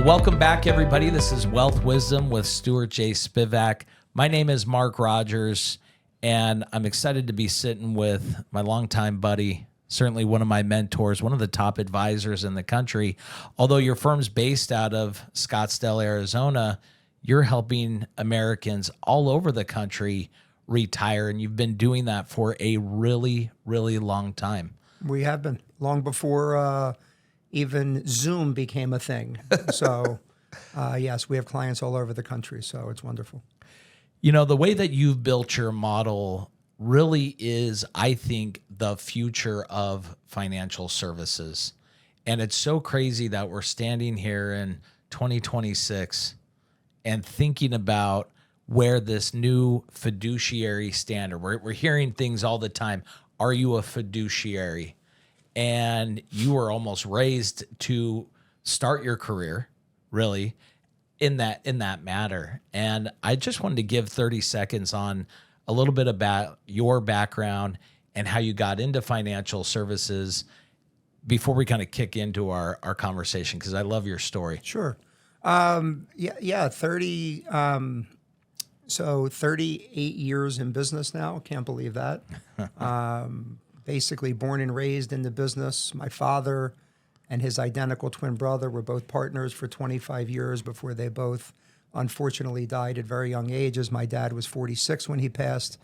Well, welcome back, everybody. This is Wealth Wisdom with Stuart J. Spivak. My name is Mark Rogers, and I'm excited to be sitting with my longtime buddy, certainly one of my mentors, one of the top advisors in the country. Although your firm's based out of Scottsdale, Arizona, you're helping Americans all over the country retire, and you've been doing that for a really, really long time. We have been, long before even Zoom became a thing. So, yes, we have clients all over the country, so it's wonderful. You know, the way that you've built your model really is, I think, the future of financial services. And it's so crazy that we're standing here in 2026 and thinking about where this new fiduciary standard, we're hearing things all the time. Are you a fiduciary? And you were almost raised to start your career, really, in that matter. And I just wanted to give 30 seconds on a little bit about your background and how you got into financial services before we kind of kick into our conversation, because I love your story. Sure. 30. So 38 years in business now. Can't believe that. Basically born and raised in the business. My father and his identical twin brother were both partners for 25 years before they both unfortunately died at very young ages. My dad was 46 when he passed.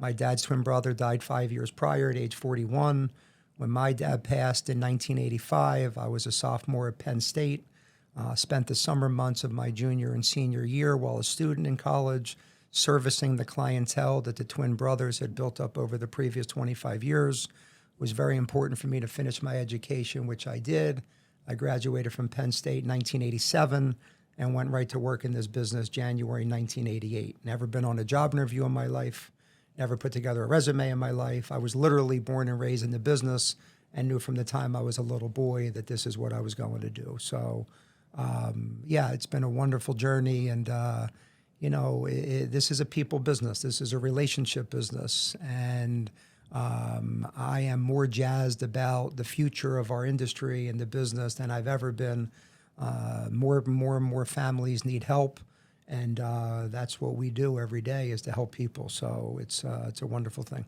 My dad's twin brother died 5 years prior at age 41. When my dad passed in 1985, I was a sophomore at Penn State. Spent the summer months of my junior and senior year while a student in college, servicing the clientele that the twin brothers had built up over the previous 25 years. It was very important for me to finish my education, which I did. I graduated from Penn State in 1987 and went right to work in this business January 1988. Never been on a job interview in my life, never put together a resume in my life. I was literally born and raised in the business and knew from the time I was a little boy that this is what I was going to do. So, it's been a wonderful journey, and this is a people business. This is a relationship business. And I am more jazzed about the future of our industry and the business than I've ever been. More and more families need help. And that's what we do every day, is to help people. So it's a wonderful thing.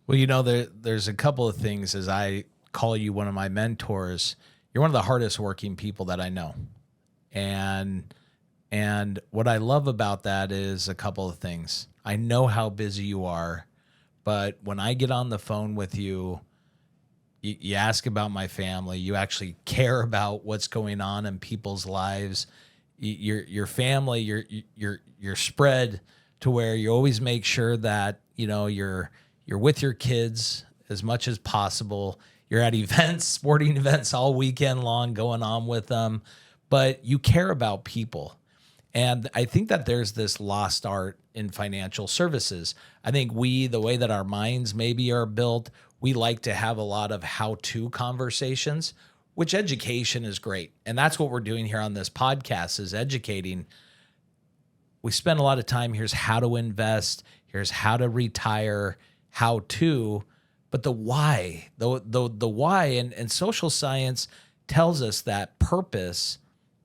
Well, you know, there's a couple of things. As I call you one of my mentors, you're one of the hardest working people that I know. And what I love about that is a couple of things. I know how busy you are, but when I get on the phone with you, you ask about my family. You actually care about what's going on in people's lives. Your family, you're spread to where you always make sure that you're with your kids as much as possible. You're at events, sporting events all weekend long, going on with them, but you care about people. And I think that there's this lost art in financial services. I think the way that our minds maybe are built, we like to have a lot of how-to conversations, which education is great. And that's what we're doing here on this podcast, is educating. We spend a lot of time, here's how to invest, here's how to retire, how to, but the why, the why, and social science tells us that purpose,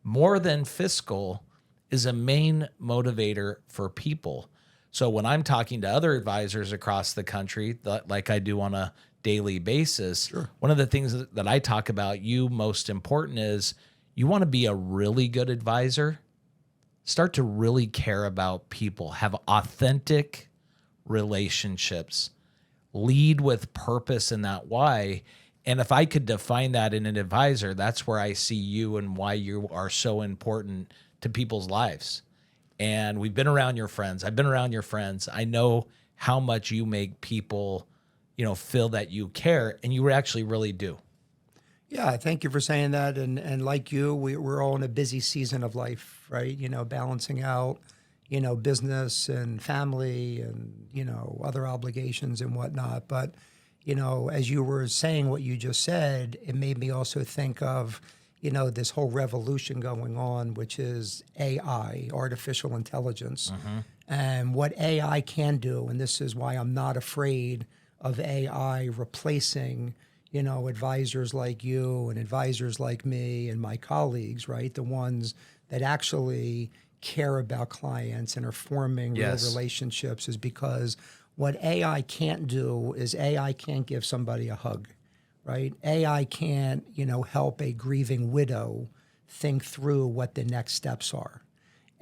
more than fiscal, is a main motivator for people. So when I'm talking to other advisors across the country, like I do on a daily basis, Sure. One of the things that I talk about, most important, is you want to be a really good advisor. Start to really care about people, have authentic relationships, lead with purpose in that why. And if I could define that in an advisor, that's where I see you and why you are so important to people's lives. And we've been around your friends. I've been around your friends. I know how much you make people, feel that you care, and you actually really do. Yeah, thank you for saying that. And like you, we're all in a busy season of life, right? Balancing out, business and family and, other obligations and whatnot. But, as you were saying what you just said, it made me also think of, this whole revolution going on, which is AI, artificial intelligence, and what AI can do. And this is why I'm not afraid of AI replacing, advisors like you and advisors like me and my colleagues, right? The ones that actually care about clients and are forming real relationships is because what AI can't do is AI can't give somebody a hug, right? AI can't, help a grieving widow think through what the next steps are.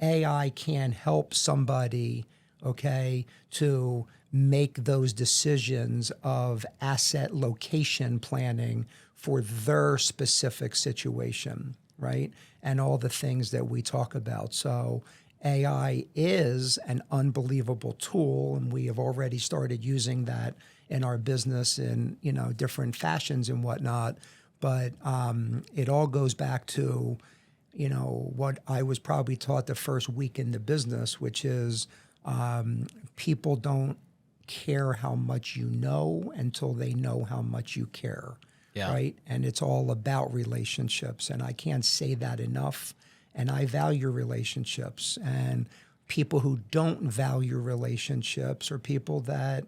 AI can help somebody, okay, to make those decisions of asset location planning for their specific situation, right? And all the things that we talk about. So AI is an unbelievable tool, and we have already started using that in our business in, different fashions and whatnot. But it all goes back to, what I was probably taught the first week in the business, which is people don't care how much you know until they know how much you care, right? And it's all about relationships, and I can't say that enough. And I value relationships, and people who don't value relationships are people that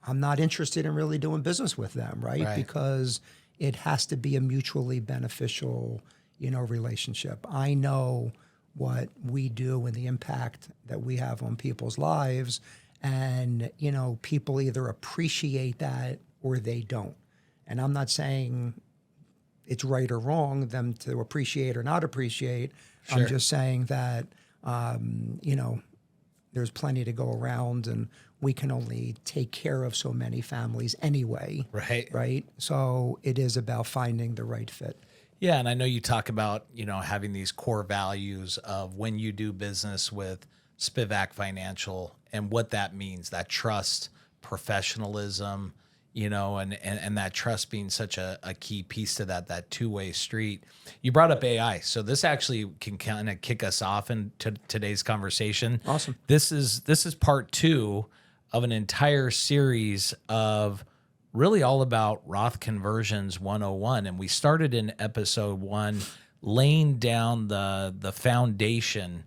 I'm not interested in really doing business with them, right? Because it has to be a mutually beneficial, relationship. I know what we do and the impact that we have on people's lives, and people either appreciate that or they don't. And I'm not saying it's right or wrong them to appreciate or not appreciate. Sure. I'm just saying that there's plenty to go around, and we can only take care of so many families anyway. Right. So it is about finding the right fit. Yeah, and I know you talk about, having these core values of when you do business with Spivak Financial and what that means, that trust, professionalism, and that trust being such a key piece to that two-way street. You brought up AI, so this actually can kind of kick us off into today's conversation. Awesome. This is part 2 of an entire series of really all about Roth Conversions 101. And we started in episode 1 laying down the foundation,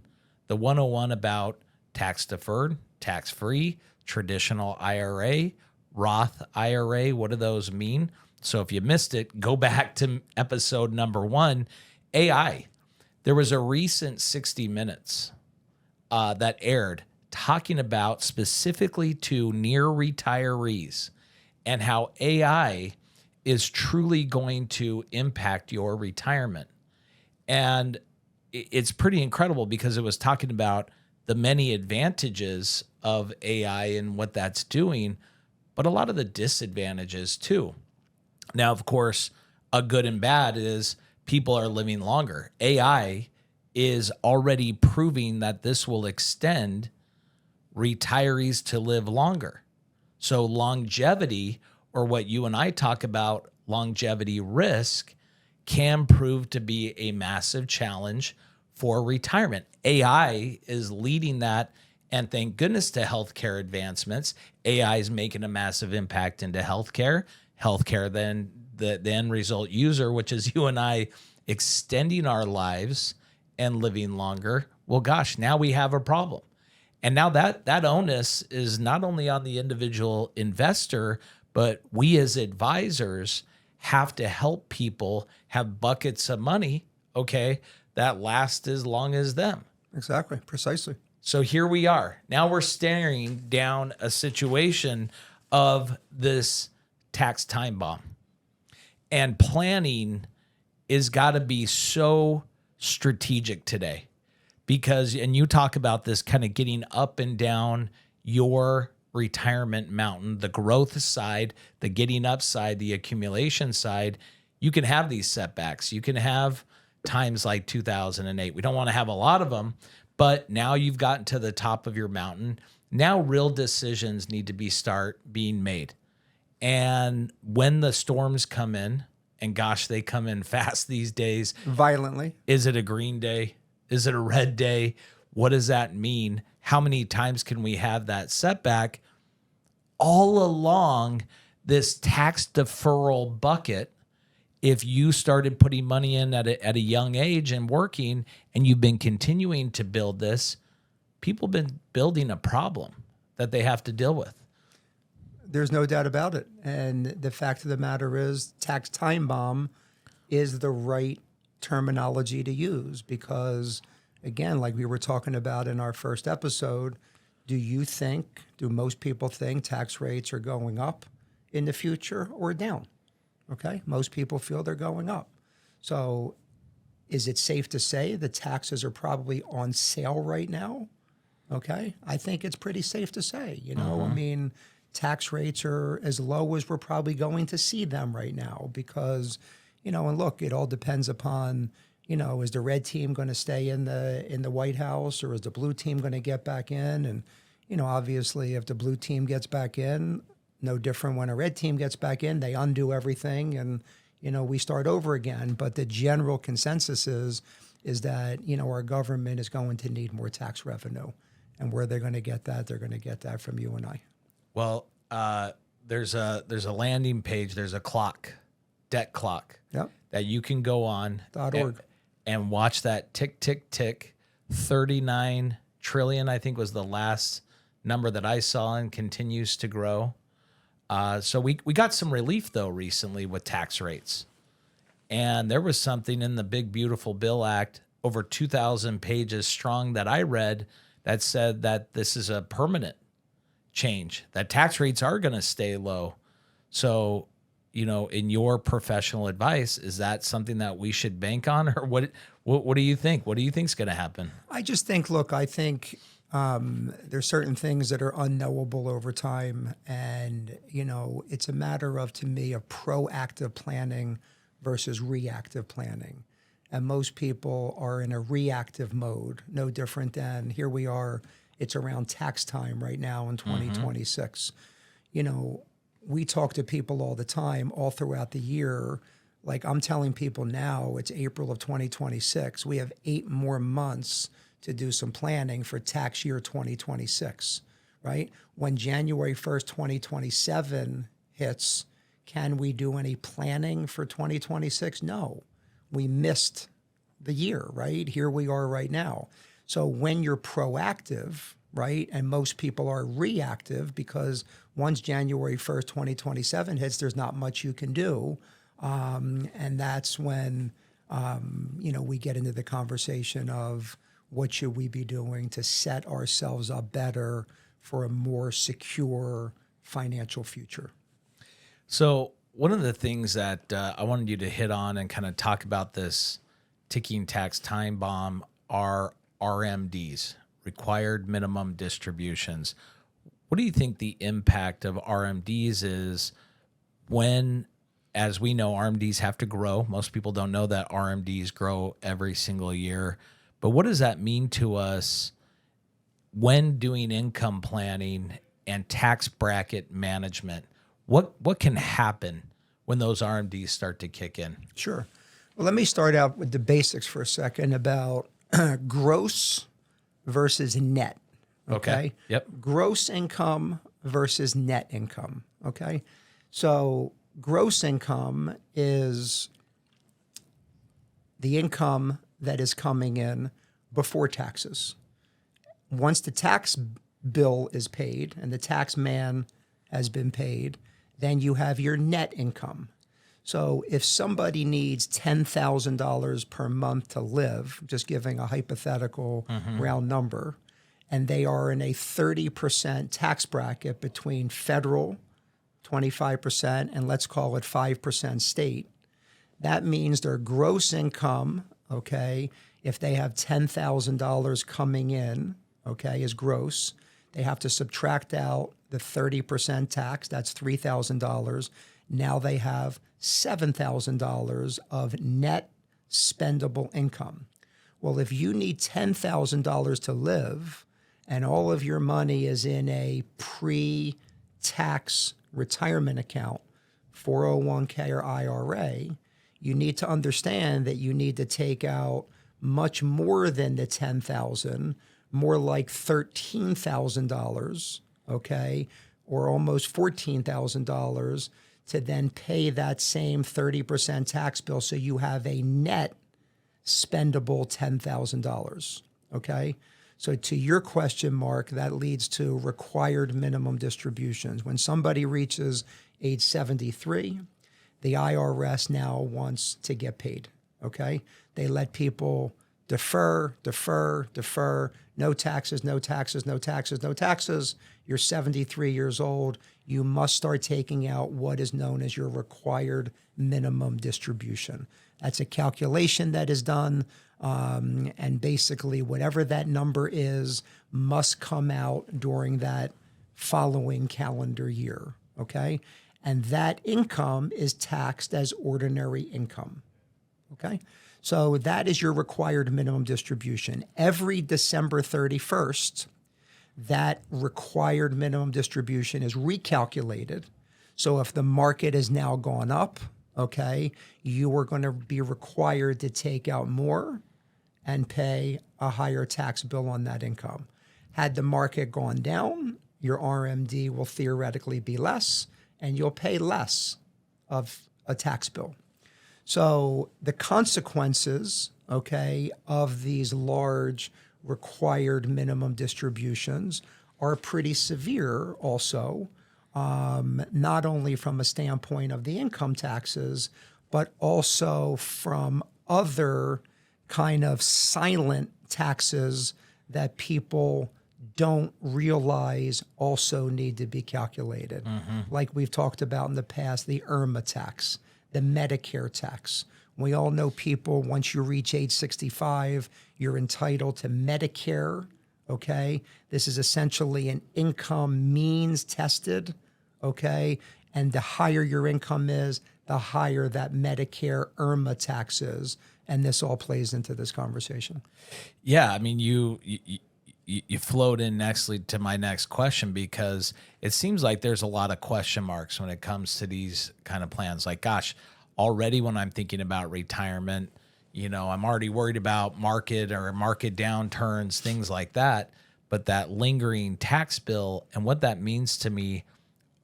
the 101 about tax deferred, tax free, traditional IRA, Roth IRA. What do those mean? So if you missed it, go back to episode number 1, AI. There was a recent 60 Minutes that aired talking about specifically to near retirees and how AI is truly going to impact your retirement. And it's pretty incredible because it was talking about the many advantages of AI and what that's doing, but a lot of the disadvantages too. Now, of course, a good and bad is people are living longer. AI is already proving that this will extend retirees to live longer. So longevity, or what you and I talk about, longevity risk, can prove to be a massive challenge for retirement. AI is leading that, and thank goodness to healthcare advancements. AI is making a massive impact into healthcare. Healthcare, then the end result user, which is you and I, extending our lives and living longer. Well, gosh, now we have a problem. And now that onus is not only on the individual investor, but we as advisors have to help people have buckets of money, that last as long as them. Exactly, precisely. So here we are. Now we're staring down a situation of this tax time bomb. And planning is got to be so strategic today. Because, and you talk about this kind of getting up and down your retirement mountain, the growth side, the getting up side, the accumulation side, you can have these setbacks. You can have times like 2008. We don't want to have a lot of them, but now you've gotten to the top of your mountain. Now real decisions need to start being made. And when the storms come in, and gosh, they come in fast these days. Violently. Is it a green day? Is it a red day? What does that mean? How many times can we have that setback? All along this tax deferral bucket, if you started putting money in at a young age and working, and you've been continuing to build this, people have been building a problem that they have to deal with. There's no doubt about it. And the fact of the matter is, tax time bomb is the right terminology to use because, again, like we were talking about in our first episode, do most people think tax rates are going up in the future or down? Okay, most people feel they're going up. So is it safe to say the taxes are probably on sale right now? Okay, I think it's pretty safe to say, I mean, tax rates are as low as we're probably going to see them right now because, and look, it all depends upon, is the red team going to stay in the White House or is the blue team going to get back in? And, obviously if the blue team gets back in, no different when a red team gets back in, they undo everything and, we start over again. But the general consensus is that, our government is going to need more tax revenue. And where they're going to get that, they're going to get that from you and I. Well, there's a landing page, there's a clock, debt clock, Yep. that you can go on .org. and watch that tick, tick, tick. 39 trillion, I think, was the last number that I saw and continues to grow. So we got some relief, though, recently with tax rates. And there was something in the Big Beautiful Bill Act, over 2,000 pages strong, that I read that said that this is a permanent change, that tax rates are going to stay low. So, in your professional advice, is that something that we should bank on, or what do you think? What do you think is going to happen? I just think, look, there's certain things that are unknowable over time. And, it's a matter of, to me, of proactive planning versus reactive planning. And most people are in a reactive mode, no different than here we are. It's around tax time right now in 2026. We talk to people all the time, all throughout the year. Like I'm telling people now, it's April of 2026. We have 8 more months to do some planning for tax year 2026, right? When January 1st, 2027 hits, can we do any planning for 2026? No. We missed the year, right? Here we are right now. So when you're proactive, right, and most people are reactive because once January 1st, 2027 hits, there's not much you can do. And that's when, we get into the conversation of what should we be doing to set ourselves up better for a more secure financial future. So one of the things that I wanted you to hit on and kind of talk about this ticking tax time bomb are RMDs, required minimum distributions. What do you think the impact of RMDs is when, as we know, RMDs have to grow? Most people don't know that RMDs grow every single year. But what does that mean to us when doing income planning and tax bracket management? What can happen when those RMDs start to kick in? Sure. Well, let me start out with the basics for a second about gross versus net. Okay. Yep. Gross income versus net income. Okay. So gross income is the income that is coming in before taxes. Once the tax bill is paid and the tax man has been paid, then you have your net income. So if somebody needs $10,000 per month to live, just giving a hypothetical round number, and they are in a 30% tax bracket between federal, 25%, and let's call it 5% state, that means their gross income, okay, if they have $10,000 coming in, okay, is gross, they have to subtract out the 30% tax, that's $3,000. Now they have $7,000 of net spendable income. Well, if you need $10,000 to live and all of your money is in a pre-tax retirement account, 401k or IRA, you need to understand that you need to take out much more than the $10,000, more like $13,000, okay, or almost $14,000 to then pay that same 30% tax bill so you have a net spendable $10,000, okay? So to your question, Mark, that leads to required minimum distributions. When somebody reaches age 73, the IRS now wants to get paid, okay? They let people defer, no taxes, no taxes, no taxes, no taxes. You're 73 years old. You must start taking out what is known as your required minimum distribution. That's a calculation that is done, and basically whatever that number is must come out during that following calendar year, okay? And that income is taxed as ordinary income, okay? So that is your required minimum distribution. Every December 31st, that required minimum distribution is recalculated. So if the market has now gone up, okay, you are going to be required to take out more and pay a higher tax bill on that income. Had the market gone down, your RMD will theoretically be less, and you'll pay less of a tax bill. So the consequences, okay, of these large required minimum distributions are pretty severe also, not only from a standpoint of the income taxes, but also from other kind of silent taxes that people don't realize also need to be calculated. Like we've talked about in the past, the IRMA tax, the Medicare tax. We all know people, once you reach age 65, you're entitled to Medicare, okay? This is essentially an income means tested, okay? And the higher your income is, the higher that Medicare IRMA tax is. And this all plays into this conversation. Yeah, I mean, you flowed in nextly to my next question, because it seems like there's a lot of question marks when it comes to these kind of plans. Like, gosh, already when I'm thinking about retirement, I'm already worried about market downturns, things like that. But that lingering tax bill and what that means to me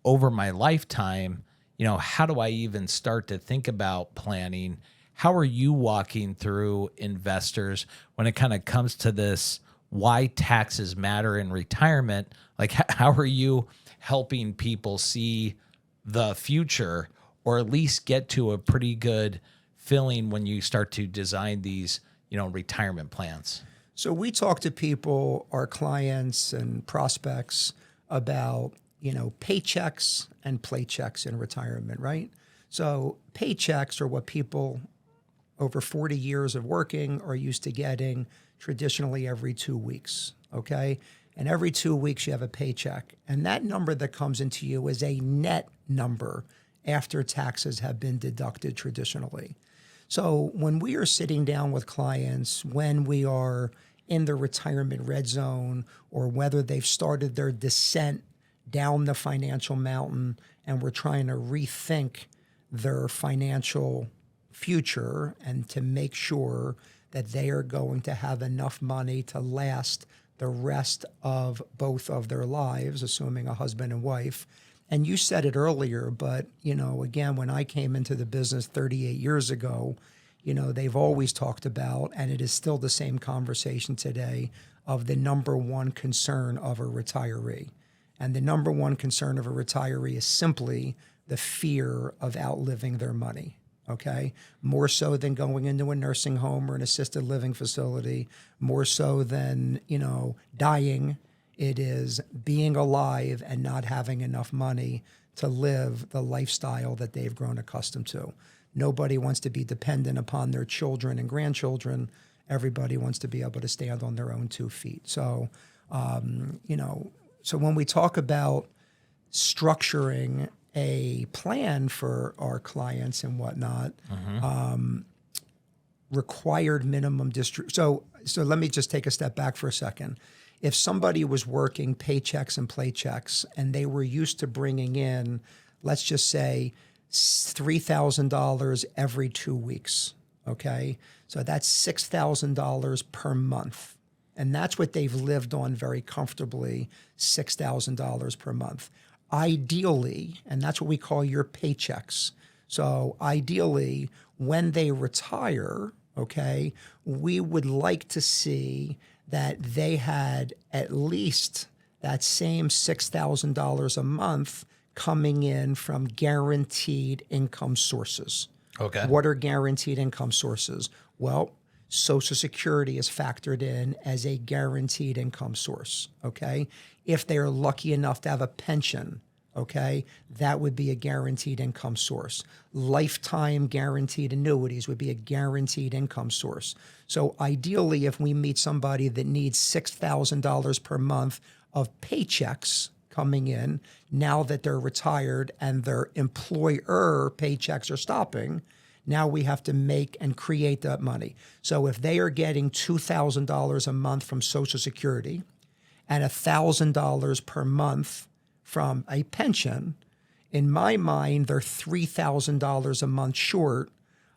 over my lifetime, how do I even start to think about planning? How are you walking through investors when it kind of comes to this, why taxes matter in retirement? Like, how are you helping people see the future, or at least get to a pretty good feeling when you start to design these, retirement plans? So we talk to people, our clients and prospects, about, paychecks and playchecks in retirement, right? So paychecks are what people over 40 years of working are used to getting traditionally every 2 weeks, okay? And every 2 weeks you have a paycheck. And that number that comes into you is a net number after taxes have been deducted traditionally. So when we are sitting down with clients, when we are in the retirement red zone, or whether they've started their descent down the financial mountain and we're trying to rethink their financial future and to make sure that they are going to have enough money to last the rest of both of their lives, assuming a husband and wife. And you said it earlier, but, again, when I came into the business 38 years ago, they've always talked about, and it is still the same conversation today, of the number one concern of a retiree. And the number one concern of a retiree is simply the fear of outliving their money. Okay, more so than going into a nursing home or an assisted living facility, more so than, dying. It is being alive and not having enough money to live the lifestyle that they've grown accustomed to. Nobody wants to be dependent upon their children and grandchildren. Everybody wants to be able to stand on their own 2 feet. So, so when we talk about structuring a plan for our clients and whatnot, required minimum So let me just take a step back for a second. If somebody was working paychecks and playchecks and they were used to bringing in, let's just say, $3,000 every 2 weeks, okay? So that's $6,000 per month. And that's what they've lived on very comfortably, $6,000 per month. Ideally, and that's what we call your paychecks. So ideally, when they retire, okay, we would like to see that they had at least that same $6,000 a month coming in from guaranteed income sources. Okay. What are guaranteed income sources? Well, Social Security is factored in as a guaranteed income source, okay? If they are lucky enough to have a pension, okay, that would be a guaranteed income source. Lifetime guaranteed annuities would be a guaranteed income source. So ideally, if we meet somebody that needs $6,000 per month of paychecks coming in, now that they're retired and their employer paychecks are stopping, now we have to make and create that money. So if they are getting $2,000 a month from Social Security and $1,000 per month from a pension, in my mind, they're $3,000 a month short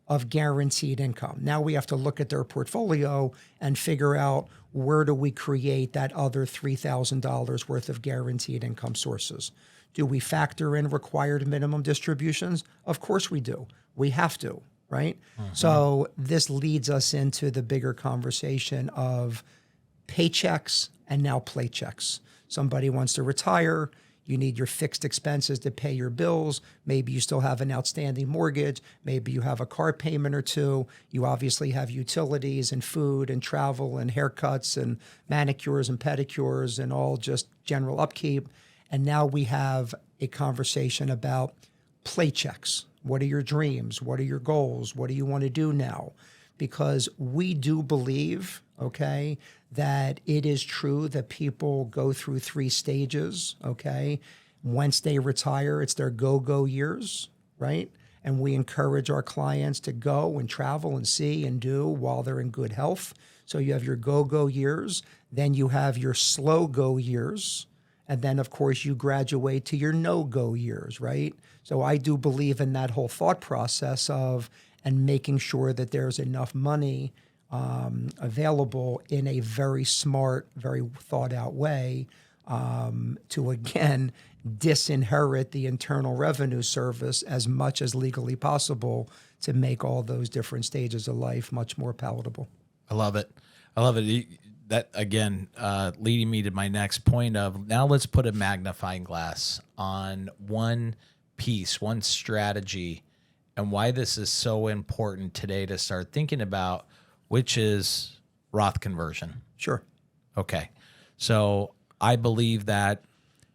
of guaranteed income. Now we have to look at their portfolio and figure out, where do we create that other $3,000 worth of guaranteed income sources? Do we factor in required minimum distributions? Of course we do. We have to, right? So this leads us into the bigger conversation of paychecks and now playchecks. Somebody wants to retire. You need your fixed expenses to pay your bills. Maybe you still have an outstanding mortgage. Maybe you have a car payment or two. You obviously have utilities and food and travel and haircuts and manicures and pedicures and all just general upkeep. And now we have a conversation about playchecks. What are your dreams? What are your goals? What do you want to do now? Because we do believe, okay, that it is true that people go through 3 stages, okay? Once they retire, it's their go-go years, right? And we encourage our clients to go and travel and see and do while they're in good health. So you have your go-go years, then you have your slow-go years, and then, of course, you graduate to your no-go years, right? So I do believe in that whole thought process of, and making sure that there's enough money available in a very smart, very thought-out way to, again, disinherit the Internal Revenue Service as much as legally possible to make all those different stages of life much more palatable. I love it. I love it. That, again, leading me to my next point of, now let's put a magnifying glass on one piece, one strategy, and why this is so important today to start thinking about, which is Roth conversion. Sure. Okay. So I believe that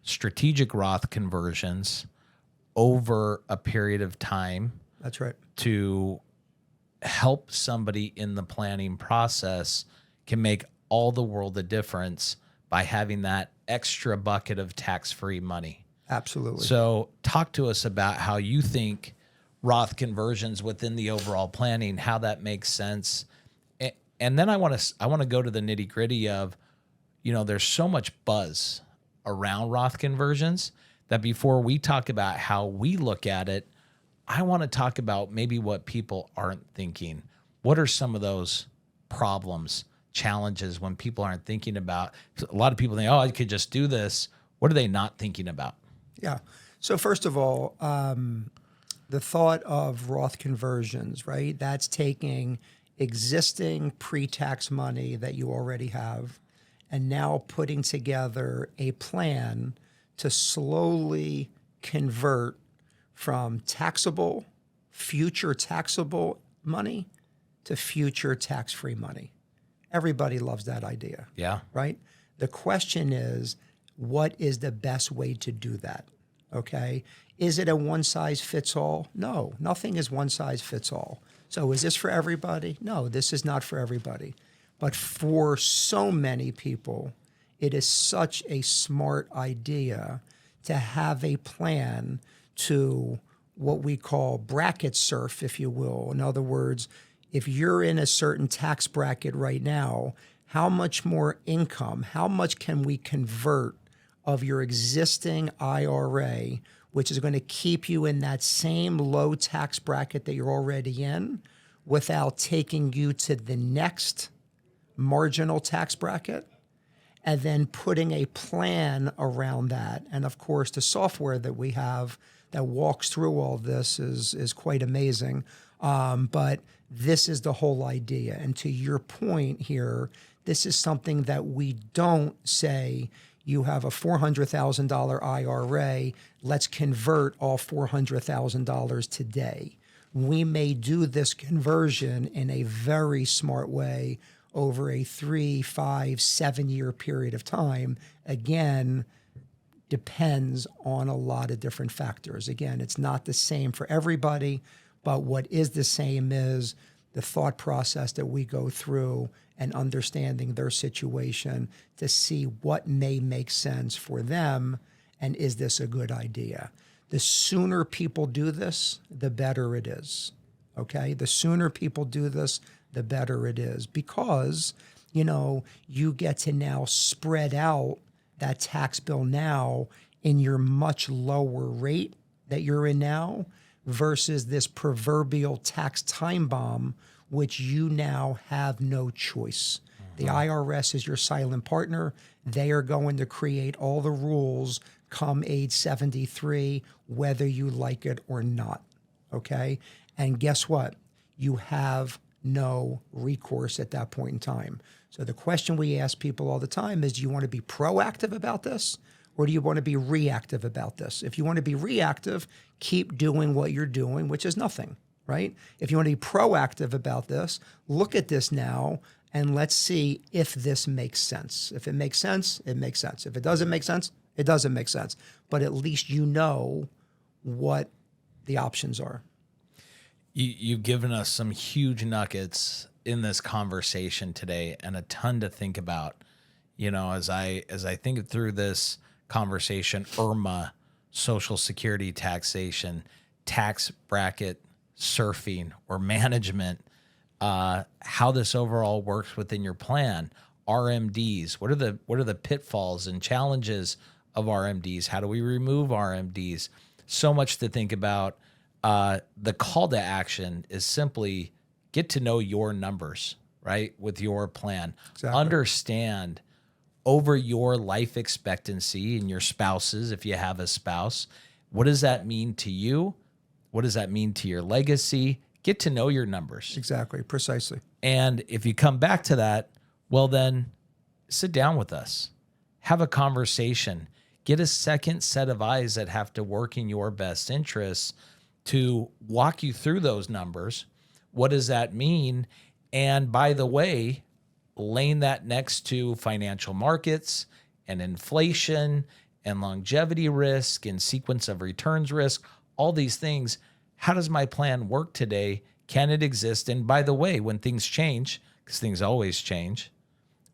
strategic Roth conversions over a period of time, That's right, to help somebody in the planning process can make all the world of difference by having that extra bucket of tax-free money. absolutely. So talk to us about how you think Roth conversions within the overall planning, how that makes sense. And then I want to go to the nitty-gritty of, there's so much buzz around Roth conversions that before we talk about how we look at it, I want to talk about maybe what people aren't thinking. What are some of those problems, challenges when people aren't thinking about? A lot of people think, oh, I could just do this. What are they not thinking about? Yeah. So first of all, the thought of Roth conversions, right? That's taking existing pre-tax money that you already have and now putting together a plan to slowly convert from future taxable money to future tax-free money. Everybody loves that idea. Yeah. Right? The question is, what is the best way to do that? Okay? Is it a one-size-fits-all? No, nothing is one-size-fits-all. So is this for everybody? No, this is not for everybody. But for so many people, it is such a smart idea to have a plan to what we call bracket surf, if you will. In other words, if you're in a certain tax bracket right now, how much more income, how much can we convert of your existing IRA, which is going to keep you in that same low tax bracket that you're already in, without taking you to the next marginal tax bracket, and then putting a plan around that. And of course, the software that we have that walks through all this is quite amazing. But this is the whole idea. And to your point here, this is something that we don't say, you have a $400,000 IRA, let's convert all $400,000 today. we may do this conversion in a very smart way over a 3, 5, 7-year period of time. Again, depends on a lot of different factors. Again, it's not the same for everybody, but what is the same is the thought process that we go through and understanding their situation to see what may make sense for them and is this a good idea. The sooner people do this, the better it is, okay? The sooner people do this, the better it is because, you get to now spread out that tax bill now in your much lower rate that you're in now versus this proverbial tax time bomb, which you now have no choice. The IRS is your silent partner. They are going to create all the rules come age 73, whether you like it or not, okay? And guess what? You have no recourse at that point in time. So the question we ask people all the time is, do you want to be proactive about this or do you want to be reactive about this? If you want to be reactive, keep doing what you're doing, which is nothing, right? If you want to be proactive about this, look at this now and let's see if this makes sense. If it makes sense, it makes sense. If it doesn't make sense, it doesn't make sense. But at least you know what the options are. You've given us some huge nuggets in this conversation today and a ton to think about. As I think through this conversation, IRMA, Social Security taxation, tax bracket surfing or management, how this overall works within your plan, RMDs, what are the pitfalls and challenges of RMDs? How do we remove RMDs? So much to think about. The call to action is simply get to know your numbers, right? With your plan. Exactly. Understand over your life expectancy and your spouse's, if you have a spouse, what does that mean to you? What does that mean to your legacy? Get to know your numbers. Exactly, precisely. And if you come back to that, well, then sit down with us, have a conversation, get a second set of eyes that have to work in your best interests to walk you through those numbers. What does that mean? And by the way, laying that next to financial markets and inflation and longevity risk and sequence of returns risk, all these things. How does my plan work today? Can it exist? And by the way, when things change, because things always change,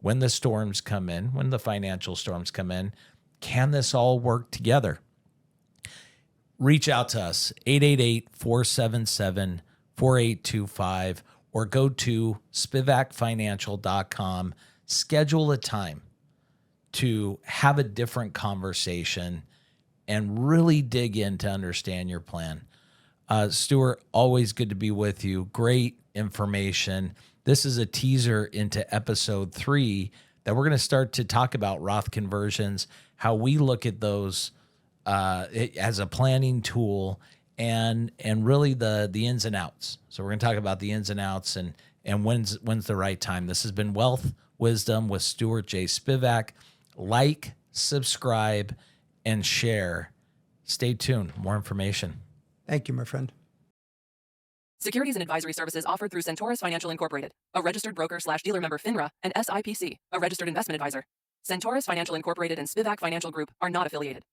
when the storms come in, when the financial storms come in, can this all work together? Reach out to us, 888-477-4825, or go to spivakfinancial.com. Schedule a time to have a different conversation and really dig in to understand your plan. Stuart, always good to be with you. Great information. This is a teaser into episode 3 that we're going to start to talk about Roth conversions, how we look at those as a planning tool, and really the ins and outs. So we're going to talk about the ins and outs and when's the right time. This has been Wealth Wisdom with Stuart J. Spivak. Like, subscribe, and share. Stay tuned. More information. Thank you, my friend. Securities and advisory services offered through Centaurus Financial Incorporated, a registered broker/dealer member FINRA, and SIPC, a registered investment advisor. Centaurus Financial Incorporated and Spivak Financial Group are not affiliated.